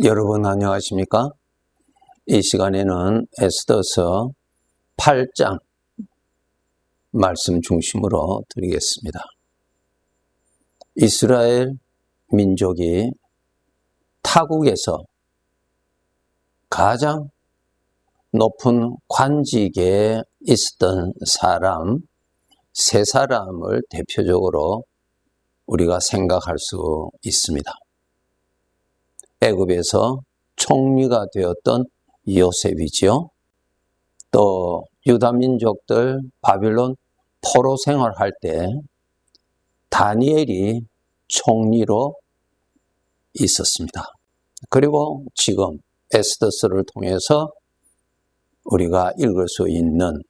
여러분 안녕하십니까? 이 시간에는 에스더서 8장 말씀 중심으로 드리겠습니다. 이스라엘 민족이 타국에서 가장 높은 관직에 있었던 사람 세 사람을 대표적으로 우리가 생각할 수 있습니다. 애굽에서 총리가 되었던 요셉이지요. 또 유다 민족들 바빌론 포로 생활할 때 다니엘이 총리로 있었습니다. 그리고 지금 에스더서를 통해서 우리가 읽을 수 있는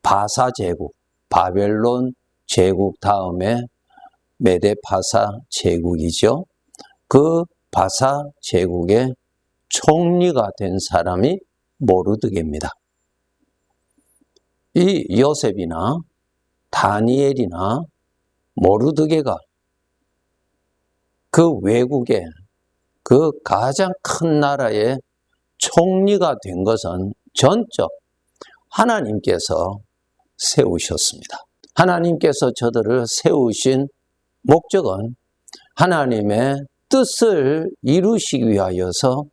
바사 제국, 바벨론 제국 다음에 메데파사 제국이죠. 그 바사 제국의 총리가 된 사람이 모르드게입니다. 이 요셉이나 다니엘이나 모르드게가 그 외국의 그 가장 큰 나라의 총리가 된 것은 전적 하나님께서 세우셨습니다. 하나님께서 저들을 세우신 목적은 하나님의 뜻을 이루시기 위하여서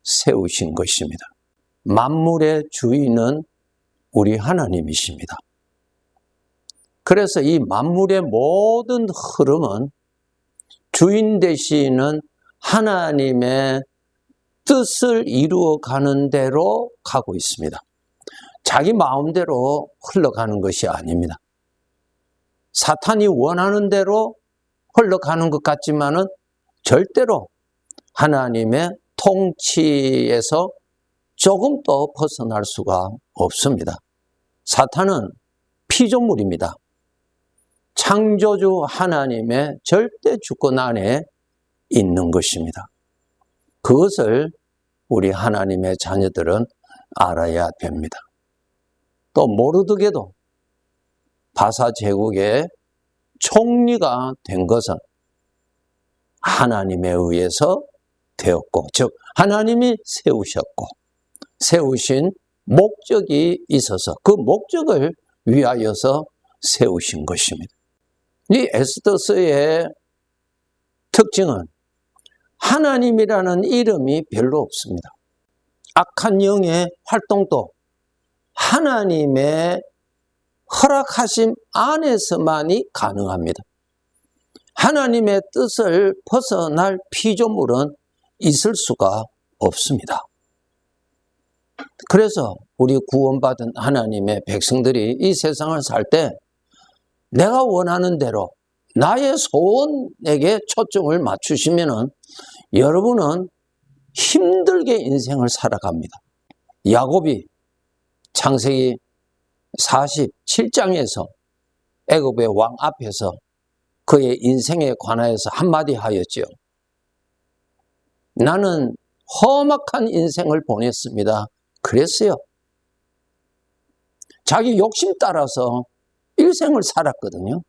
세우신 것입니다. 만물의 주인은 우리 하나님이십니다. 그래서 이 만물의 모든 흐름은 주인 되시는 하나님의 뜻을 이루어가는 대로 가고 있습니다. 자기 마음대로 흘러가는 것이 아닙니다. 사탄이 원하는 대로 흘러가는 것 같지만은 절대로 하나님의 통치에서 조금도 벗어날 수가 없습니다. 사탄은 피조물입니다. 창조주 하나님의 절대 주권 안에 있는 것입니다. 그것을 우리 하나님의 자녀들은 알아야 됩니다. 또 모르드게도 바사 제국의 총리가 된 것은 하나님에 의해서 되었고, 즉 하나님이 세우셨고 세우신 목적이 있어서 그 목적을 위하여서 세우신 것입니다. 이 에스더서의 특징은 하나님이라는 이름이 별로 없습니다. 악한 영의 활동도 하나님의 허락하심 안에서만이 가능합니다. 하나님의 뜻을 벗어날 피조물은 있을 수가 없습니다. 그래서 우리 구원받은 하나님의 백성들이 이 세상을 살 때 내가 원하는 대로 나의 소원에게 초점을 맞추시면은 여러분은 힘들게 인생을 살아갑니다. 야곱이 창세기 47장에서 애굽의 왕 앞에서 그의 인생에 관하여서 한마디 하였지요. 나는 험악한 인생을 보냈습니다. 그랬어요. 자기 욕심 따라서 일생을 살았거든요.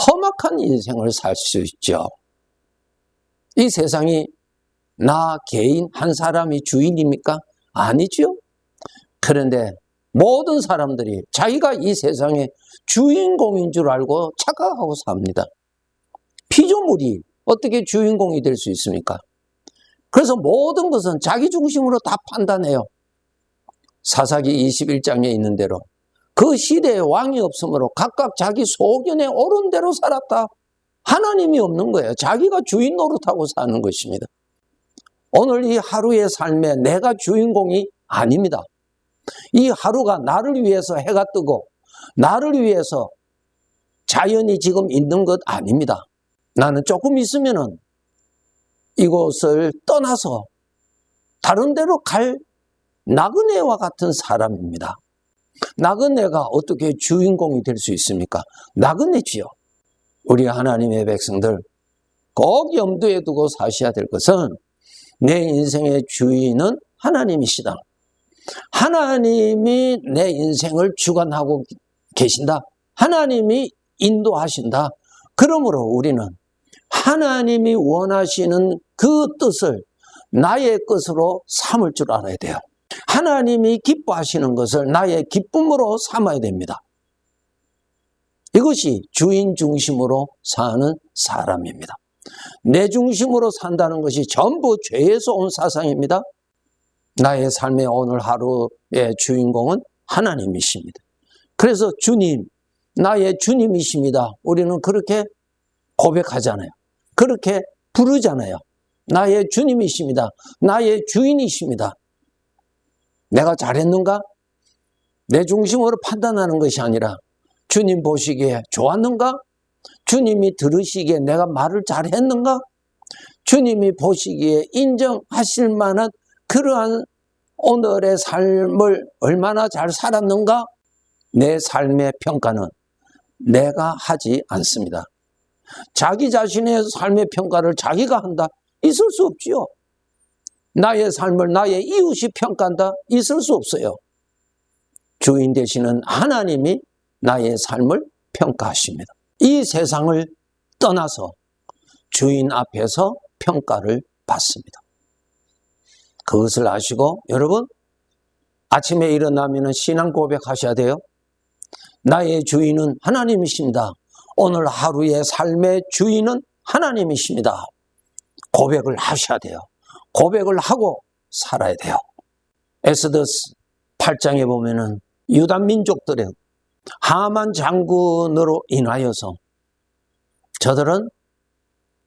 험악한 인생을 살 수 있죠. 이 세상이 나 개인 한 사람이 주인입니까? 아니죠. 그런데 모든 사람들이 자기가 이 세상의 주인공인 줄 알고 착각하고 삽니다. 피조물이 어떻게 주인공이 될 수 있습니까? 그래서 모든 것은 자기 중심으로 다 판단해요. 사사기 21장에 있는 대로 그 시대에 왕이 없으므로 각각 자기 소견에 옳은 대로 살았다. 하나님이 없는 거예요. 자기가 주인 노릇하고 사는 것입니다. 오늘 이 하루의 삶에 내가 주인공이 아닙니다. 이 하루가 나를 위해서 해가 뜨고 나를 위해서 자연이 지금 있는 것 아닙니다. 나는 조금 있으면은 이곳을 떠나서 다른 데로 갈 나그네와 같은 사람입니다. 나그네가 어떻게 주인공이 될 수 있습니까? 나그네지요. 우리 하나님의 백성들 꼭 염두에 두고 사셔야 될 것은 내 인생의 주인은 하나님이시다. 하나님이 내 인생을 주관하고 계신다. 하나님이 인도하신다. 그러므로 우리는 하나님이 원하시는 그 뜻을 나의 것으로 삼을 줄 알아야 돼요. 하나님이 기뻐하시는 것을 나의 기쁨으로 삼아야 됩니다. 이것이 주인 중심으로 사는 사람입니다. 내 중심으로 산다는 것이 전부 죄에서 온 사상입니다. 나의 삶의 오늘 하루의 주인공은 하나님이십니다. 그래서 주님, 나의 주님이십니다. 우리는 그렇게 고백하잖아요. 그렇게 부르잖아요. 나의 주님이십니다. 나의 주인이십니다. 내가 잘했는가? 내 중심으로 판단하는 것이 아니라 주님 보시기에 좋았는가? 주님이 들으시기에 내가 말을 잘했는가? 주님이 보시기에 인정하실 만한 그러한 오늘의 삶을 얼마나 잘 살았는가? 내 삶의 평가는 내가 하지 않습니다. 자기 자신의 삶의 평가를 자기가 한다? 있을 수 없지요. 나의 삶을 나의 이웃이 평가한다? 있을 수 없어요. 주인 되시는 하나님이 나의 삶을 평가하십니다. 이 세상을 떠나서 주인 앞에서 평가를 받습니다. 그것을 아시고 여러분 아침에 일어나면 신앙 고백하셔야 돼요. 나의 주인은 하나님이십니다. 오늘 하루의 삶의 주인은 하나님이십니다. 고백을 하셔야 돼요. 고백을 하고 살아야 돼요. 엑소더스 8장에 보면은 유다 민족들의 하만 장군으로 인하여서 저들은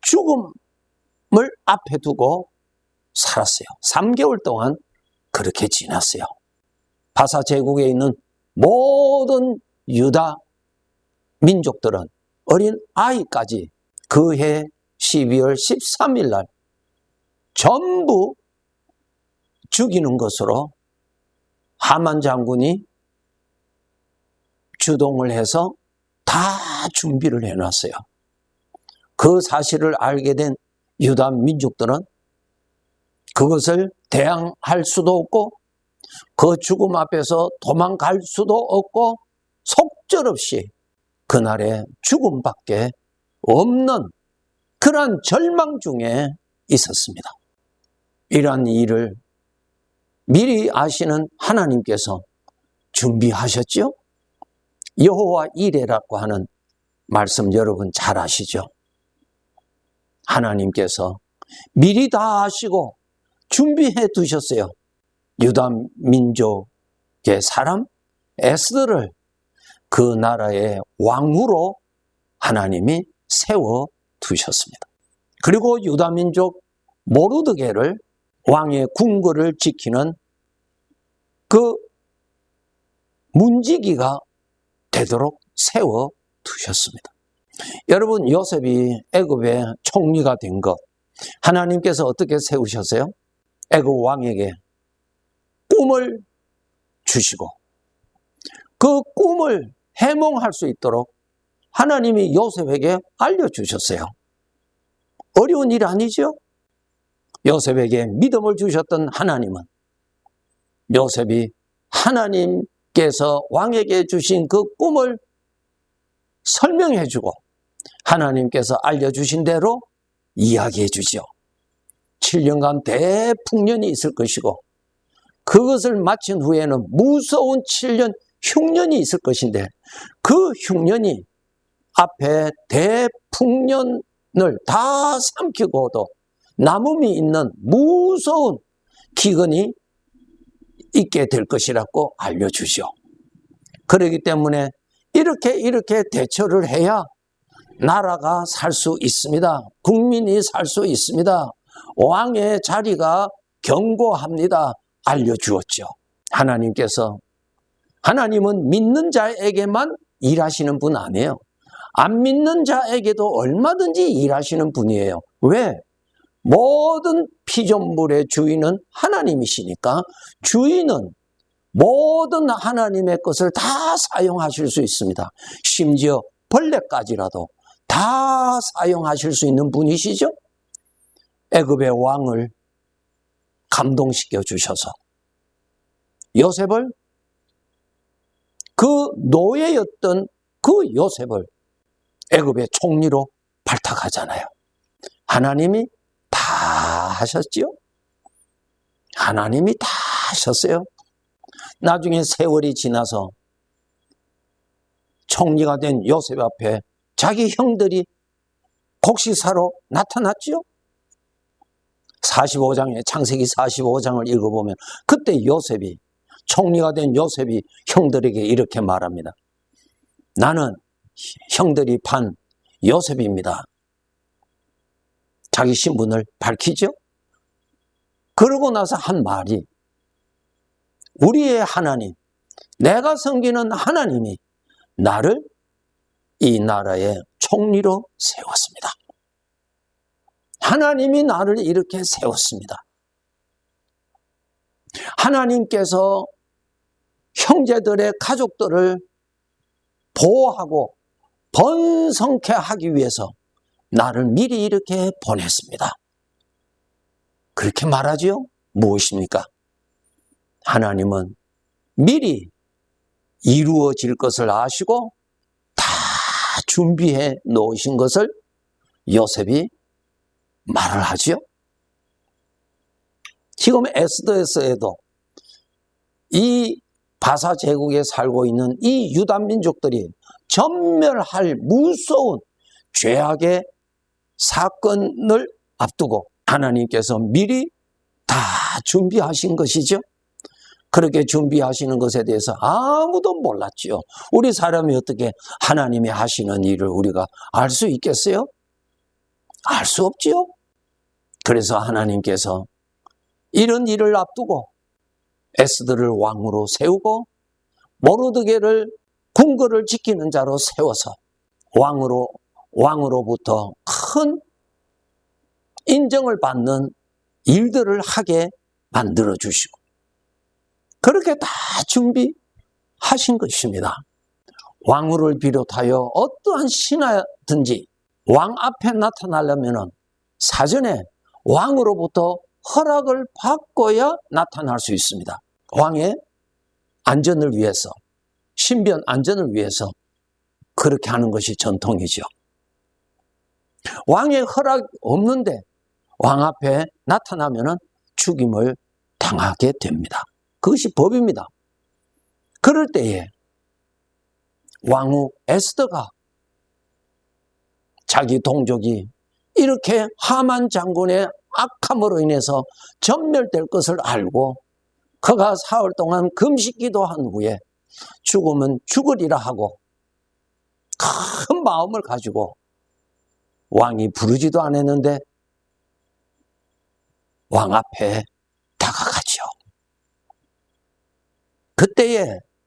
죽음을 앞에 두고 살았어요. 3개월 동안 그렇게 지났어요. 바사 제국에 있는 모든 유다 민족들은 어린 아이까지 그해 12월 13일 날 전부 죽이는 것으로 하만 장군이 주동을 해서 다 준비를 해놨어요. 그 사실을 알게 된 유다 민족들은 그것을 대항할 수도 없고 그 죽음 앞에서 도망갈 수도 없고 속절없이 그날의 죽음밖에 없는 그러한 절망 중에 있었습니다. 이러한 일을 미리 아시는 하나님께서 준비하셨죠? 여호와 이레라고 하는 말씀 여러분 잘 아시죠? 하나님께서 미리 다 아시고 준비해 두셨어요. 유다 민족의 사람 에스더를 그 나라의 왕으로 하나님이 세워 두셨습니다. 그리고 유다 민족 모르드게를 왕의 궁궐을 지키는 그 문지기가 되도록 세워 두셨습니다. 여러분 요셉이 애굽의 총리가 된 것 하나님께서 어떻게 세우셨어요? 애굽 왕에게 꿈을 주시고 그 꿈을 해몽할 수 있도록 하나님이 요셉에게 알려주셨어요. 어려운 일 아니죠? 요셉에게 믿음을 주셨던 하나님은 요셉이 하나님께서 왕에게 주신 그 꿈을 설명해 주고 하나님께서 알려주신 대로 이야기해 주죠. 7년간 대풍년이 있을 것이고 그것을 마친 후에는 무서운 7년 흉년이 있을 것인데 그 흉년이 앞에 대풍년을 다 삼키고도 남음이 있는 무서운 기근이 있게 될 것이라고 알려주죠. 그렇기 때문에 이렇게 대처를 해야 나라가 살 수 있습니다. 국민이 살 수 있습니다. 왕의 자리가 견고합니다. 알려주었죠. 하나님은 믿는 자에게만 일하시는 분 아니에요. 안 믿는 자에게도 얼마든지 일하시는 분이에요. 왜? 모든 피조물의 주인은 하나님이시니까 주인은 모든 하나님의 것을 다 사용하실 수 있습니다. 심지어 벌레까지라도 다 사용하실 수 있는 분이시죠. 애굽의 왕을 감동시켜 주셔서 요셉을, 그 노예였던 그 요셉을 애굽의 총리로 발탁하잖아요. 하나님이 다 하셨지요? 하나님이 다 하셨어요. 나중에 세월이 지나서 총리가 된 요셉 앞에 자기 형들이 곡식사로 나타났지요? 45장에, 창세기 45장을 읽어보면 그때 요셉이, 총리가 된 요셉이 형들에게 이렇게 말합니다. 나는 형들이 반 요셉입니다. 자기 신분을 밝히죠? 그러고 나서 한 말이, 우리의 하나님, 내가 섬기는 하나님이 나를 이 나라의 총리로 세웠습니다. 하나님이 나를 이렇게 세웠습니다. 하나님께서 형제들의 가족들을 보호하고 번성케 하기 위해서 나를 미리 이렇게 보냈습니다. 그렇게 말하지요? 무엇입니까? 하나님은 미리 이루어질 것을 아시고 다 준비해 놓으신 것을 요셉이 말을 하지요. 지금 에스더에서에도 이 바사 제국에 살고 있는 이 유다 민족들이 전멸할 무서운 죄악의 사건을 앞두고 하나님께서 미리 다 준비하신 것이죠. 그렇게 준비하시는 것에 대해서 아무도 몰랐지요. 우리 사람이 어떻게 하나님이 하시는 일을 우리가 알 수 있겠어요? 알 수 없지요. 그래서 하나님께서 이런 일을 앞두고 에스더를 왕으로 세우고 모르드게를 궁궐을 지키는 자로 세워서 왕으로부터 큰 인정을 받는 일들을 하게 만들어 주시고 그렇게 다 준비하신 것입니다. 왕후를 비롯하여 어떠한 신하든지 왕 앞에 나타나려면 사전에 왕으로부터 허락을 받고야 나타날 수 있습니다. 왕의 안전을 위해서, 신변 안전을 위해서 그렇게 하는 것이 전통이죠. 왕의 허락 없는데 왕 앞에 나타나면 죽임을 당하게 됩니다. 그것이 법입니다. 그럴 때에 왕후 에스더가 자기 동족이 이렇게 하만 장군의 악함으로 인해서 전멸될 것을 알고 그가 사흘 동안 금식기도한 후에 죽으면 죽으리라 하고 큰 마음을 가지고 왕이 부르지도 않았는데 왕 앞에 다가가죠. 그때에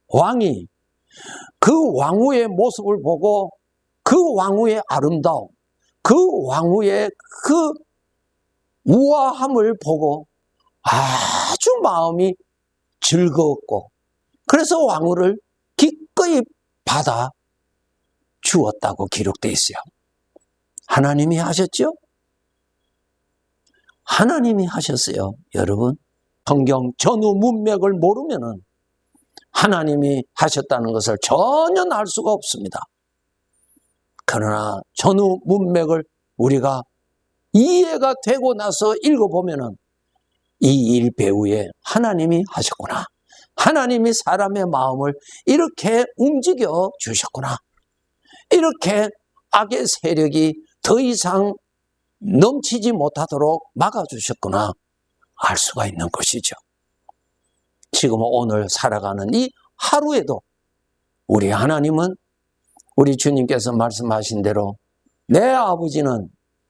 왕이 그 왕후의 모습을 보고 그 왕후의 아름다움, 그 왕후의 그 우아함을 보고 아주 마음이 즐거웠고 그래서 왕후를 기꺼이 받아 주었다고 기록되어 있어요. 하나님이 하셨죠? 하나님이 하셨어요. 여러분, 성경 전후 문맥을 모르면은 하나님이 하셨다는 것을 전혀 알 수가 없습니다. 그러나 전후 문맥을 우리가 이해가 되고 나서 읽어보면은 이 일 배후에 하나님이 하셨구나. 하나님이 사람의 마음을 이렇게 움직여 주셨구나. 이렇게 악의 세력이 더 이상 넘치지 못하도록 막아주셨구나. 알 수가 있는 것이죠. 지금 오늘 살아가는 이 하루에도 우리 하나님은 우리 주님께서 말씀하신 대로 내 아버지는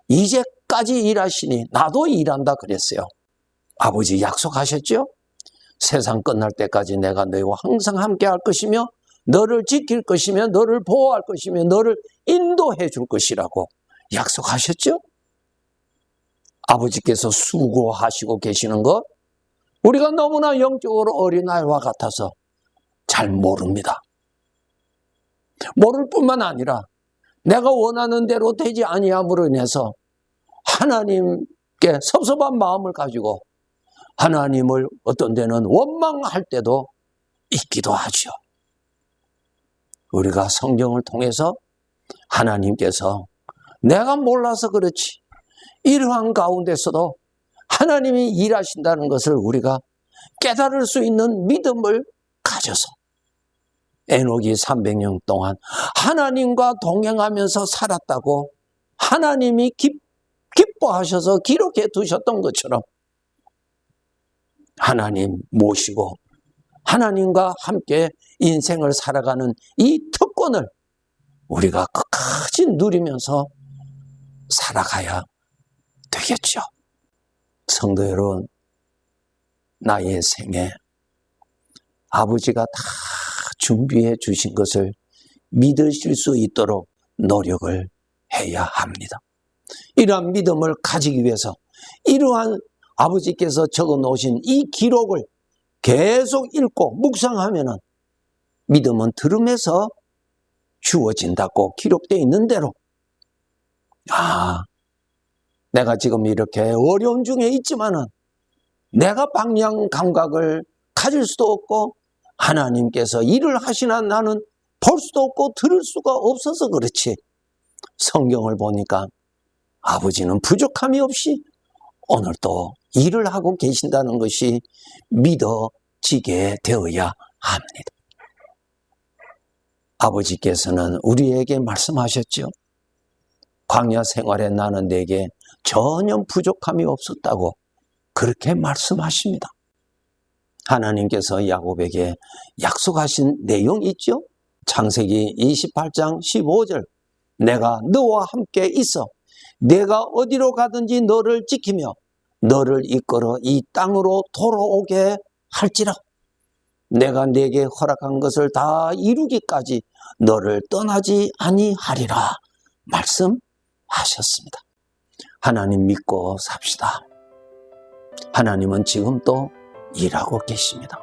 이제까지 일하시니 나도 일한다 그랬어요. 아버지 약속하셨죠? 세상 끝날 때까지 내가 너희와 항상 함께 할 것이며 너를 지킬 것이며 너를 보호할 것이며 너를 인도해 줄 것이라고 약속하셨죠? 아버지께서 수고하시고 계시는 것 우리가 너무나 영적으로 어린아이와 같아서 잘 모릅니다. 모를 뿐만 아니라 내가 원하는 대로 되지 아니함으로 인해서 하나님께 섭섭한 마음을 가지고 하나님을 어떤 데는 원망할 때도 있기도 하죠. 우리가 성경을 통해서 하나님께서 내가 몰라서 그렇지 이러한 가운데서도 하나님이 일하신다는 것을 우리가 깨달을 수 있는 믿음을 가져서 에녹이 300년 동안 하나님과 동행하면서 살았다고 하나님이 기뻐하셔서 기록해 두셨던 것처럼 하나님 모시고 하나님과 함께 인생을 살아가는 이 특권을 우리가 끝까지 누리면서 살아가야 되겠죠. 성도 여러분, 나의 생에 아버지가 다 준비해 주신 것을 믿으실 수 있도록 노력을 해야 합니다. 이러한 믿음을 가지기 위해서 이러한 아버지께서 적어 놓으신 이 기록을 계속 읽고 묵상하면은 믿음은 들음에서 주어진다고 기록되어 있는 대로 내가 지금 이렇게 어려움 중에 있지만은 내가 방향 감각을 가질 수도 없고 하나님께서 일을 하시나 나는 볼 수도 없고 들을 수가 없어서 그렇지 성경을 보니까 아버지는 부족함이 없이 오늘도 일을 하고 계신다는 것이 믿어지게 되어야 합니다. 아버지께서는 우리에게 말씀하셨죠. 광야 생활에 나는 내게 전혀 부족함이 없었다고 그렇게 말씀하십니다. 하나님께서 야곱에게 약속하신 내용이 있죠. 창세기 28장 15절 내가 너와 함께 있어 내가 어디로 가든지 너를 지키며 너를 이끌어 이 땅으로 돌아오게 할지라 내가 네게 허락한 것을 다 이루기까지 너를 떠나지 아니하리라 말씀하셨습니다. 하나님 믿고 삽시다. 하나님은 지금 또 일하고 계십니다.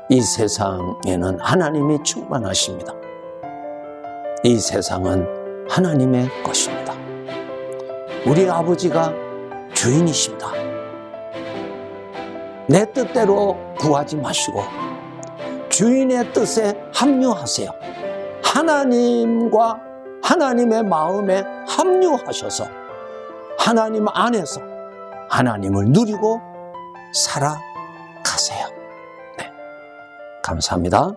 이 세상에는 하나님이 충만하십니다. 이 세상은 하나님의 것입니다. 우리 아버지가 주인이십니다. 내 뜻대로 구하지 마시고 주인의 뜻에 합류하세요. 하나님과 하나님의 마음에 합류하셔서 하나님 안에서 하나님을 누리고 살아가세요. 네, 감사합니다.